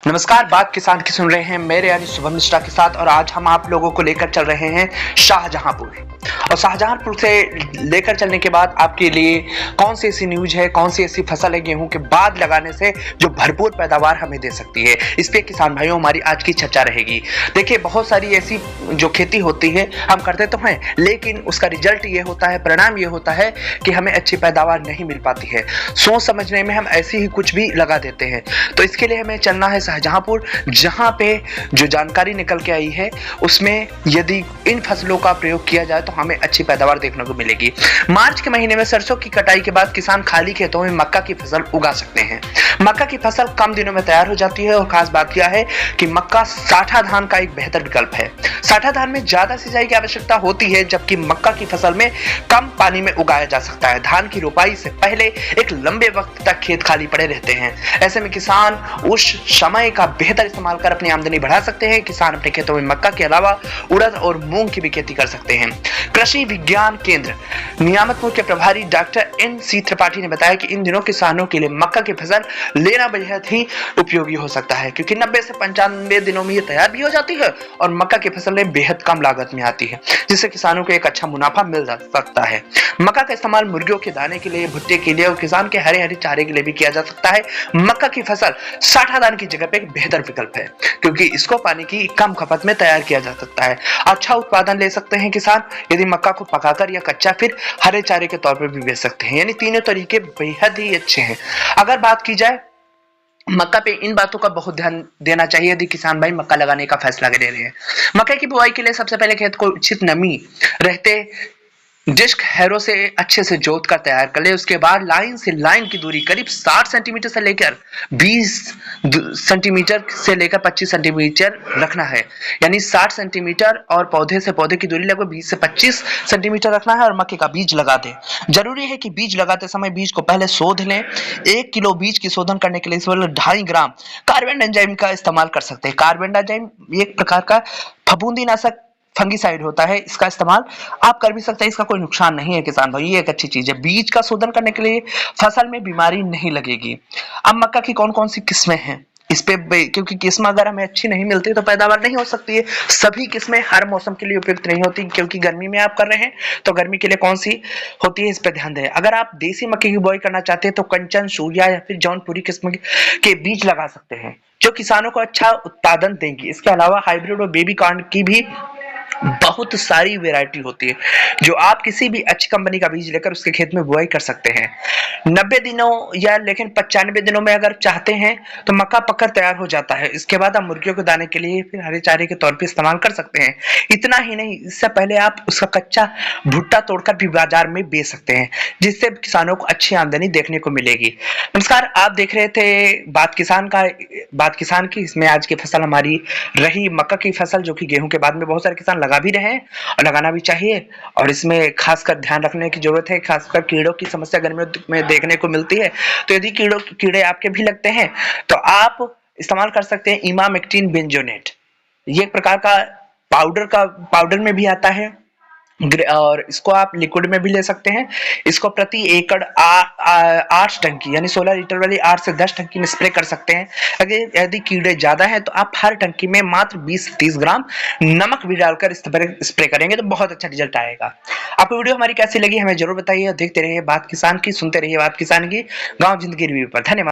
नमस्कार, बात किसान की सुन रहे हैं मेरे यानी शुभम मिश्रा के साथ। और आज हम आप लोगों को लेकर चल रहे हैं शाहजहांपुर। और शाहजहांपुर से लेकर चलने के बाद आपके लिए कौन सी ऐसी न्यूज है, कौन सी ऐसी फसल है गेहूं के बाद लगाने से जो भरपूर पैदावार हमें दे सकती है, इस पे किसान भाइयों हमारी आज की चर्चा रहेगी। देखिए, बहुत सारी ऐसी जो खेती होती है हम करते तो हैं, लेकिन उसका रिजल्ट ये होता है, परिणाम ये होता है कि हमें अच्छी पैदावार नहीं मिल पाती है। सोच समझने में हम ऐसे ही कुछ भी लगा देते हैं। तो इसके लिए हमें चलना है शाहजहांपुर, जहां पे जो जानकारी निकल के आई है उसमें यदि इन फसलों का प्रयोग किया जाए तो हमें अच्छी पैदावार देखने को मिलेगी। मार्च के महीने में सरसों की कटाई के बाद किसान खाली खेतों में मक्का की फसल उगा सकते हैं। मक्का की फसल कम दिनों में तैयार हो जाती है और खास बात यह है कि मक्का साठा धान का एक बेहतर विकल्प है। साठा धान में ज्यादा सिंचाई की आवश्यकता होती है, जबकि मक्का की फसल में कम पानी में उगाया जा सकता है। धान की रोपाई से पहले एक लंबे वक्त तक खेत खाली पड़े रहते हैं। ऐसे में किसान उस समय का बेहतर इस्तेमाल कर अपनी आमदनी बढ़ा सकते हैं। किसान अपने खेतों में मक्का के अलावा उड़द और मूंग की भी खेती कर सकते हैं। कृषि विज्ञान केंद्र नियामतपुर के प्रभारी डॉक्टर NC त्रिपाठी ने बताया कि इन दिनों किसानों के लिए मक्का की फसल लेना बेहद ही उपयोगी हो सकता है, क्योंकि 90 से 95 दिनों में ये तैयार भी हो जाती है और मक्का की फसल बेहद कम लागत में आती है, जिससे किसानों को एक अच्छा मुनाफा मिल सकता है। मक्का का इस्तेमाल मुर्गियों के दाने के लिए, भुट्टे के लिए और किसान के हरे हरे चारे के लिए भी किया जा सकता है। मक्का की फसल साठा धान की जगह पे एक बेहतर विकल्प है, क्योंकि इसको पानी की कम खपत में तैयार किया जा सकता है। अच्छा उत्पादन ले सकते हैं किसान यदि मक्का को पकाकर या कच्चा फिर हरे चारे के तौर पर भी बेच सकते हैं। यानी तीनों तरीके बेहद ही अच्छे हैं। अगर बात की जाए मक्का पे, इन बातों का बहुत ध्यान देना चाहिए यदि किसान भाई मक्का लगाने का फैसला ले रहे हैं। मक्का की बुआई के लिए सबसे पहले खेत को उचित नमी रहते डिस्क हैरो से अच्छे से जोत कर तैयार कर ले। उसके बाद लाइन से लाइन की दूरी करीब 60 सेंटीमीटर से लेकर 20 सेंटीमीटर से लेकर 25 सेंटीमीटर रखना है। यानी 60 सेंटीमीटर और पौधे से पौधे की दूरी लगभग 20 से 25 सेंटीमीटर रखना है। और मक्के का बीज लगा दें। जरूरी है कि बीज लगाते समय बीज को पहले शोध लें। 1 किलो बीज की शोधन करने के लिए 2.5 ग्राम कार्बेंड एंजाइम का इस्तेमाल कर सकते हैं। कार्बेंड एंजाइम एक प्रकार का फफूंदीनाशक फंगीसाइड होता है, इसका इस्तेमाल आप कर भी सकते हैं। इसका कोई नुकसान नहीं है किसान भाई, ये एक अच्छी चीज है। बीज का शोधन करने के लिए फसल में बीमारी नहीं लगेगी। अब मक्का की कौन कौन सी किस्में हैं इस पे, क्योंकि किस्म अगर हमें अच्छी नहीं मिलती तो पैदावार नहीं हो सकती है। सभी किस्में हर मौसम के लिए उपयुक्त नहीं होती, क्योंकि गर्मी में आप कर रहे हैं तो गर्मी के लिए कौन सी होती है इस पे ध्यान दें। अगर आप देसी मक्के की बुआई करना चाहते हैं तो कंचन, सूर्या या फिर जौनपुरी किस्म के बीज लगा सकते हैं, जो किसानों को अच्छा उत्पादन देंगी। इसके अलावा हाइब्रिड और बेबी कॉर्न की भी बहुत सारी वैरायटी होती है, जो आप किसी भी अच्छी कंपनी का बीज लेकर उसके खेत में बुआई कर सकते हैं। 90 दिनों या लेकिन 95 दिनों में अगर चाहते हैं तो मक्का पककर तैयार हो जाता है। इसके बाद आप मुर्गियों को दाने के लिए फिर हरे चारे के तौर पे इस्तेमाल कर सकते हैं। इतना ही नहीं, इससे पहले आप उसका कच्चा भुट्टा तोड़कर भी बाजार में बेच सकते हैं, जिससे किसानों को अच्छी आमदनी देखने को मिलेगी। नमस्कार, आप देख रहे थे बात किसान की। इसमें आज की फसल हमारी रही मक्का की फसल, जो कि गेहूं के बाद में बहुत सारे किसान लगा भी रहे हैं और लगाना भी चाहिए। और इसमें खासकर ध्यान रखने की जरूरत है, खासकर कीड़ों की समस्या गर्मियों में देखने को मिलती है। तो यदि कीड़े आपके भी लगते हैं तो आप इस्तेमाल कर सकते हैं इमामेक्टिन बेंजोनेट। ये एक प्रकार का पाउडर में भी आता है और इसको आप लिक्विड में भी ले सकते हैं। इसको प्रति एकड़ 8 टंकी यानी 16 लीटर वाली 8 से 10 टंकी में स्प्रे कर सकते हैं। अगर यदि कीड़े ज्यादा हैं तो आप हर टंकी में मात्र 20 से 30 ग्राम नमक भी डालकर स्प्रे करेंगे तो बहुत अच्छा रिजल्ट आएगा। आपको वीडियो हमारी कैसी लगी हमें जरूर बताइए। देखते रहिए बात किसान की, सुनते रहिए बात किसान की, गाँव जिंदगी रिव्यू पर। धन्यवाद।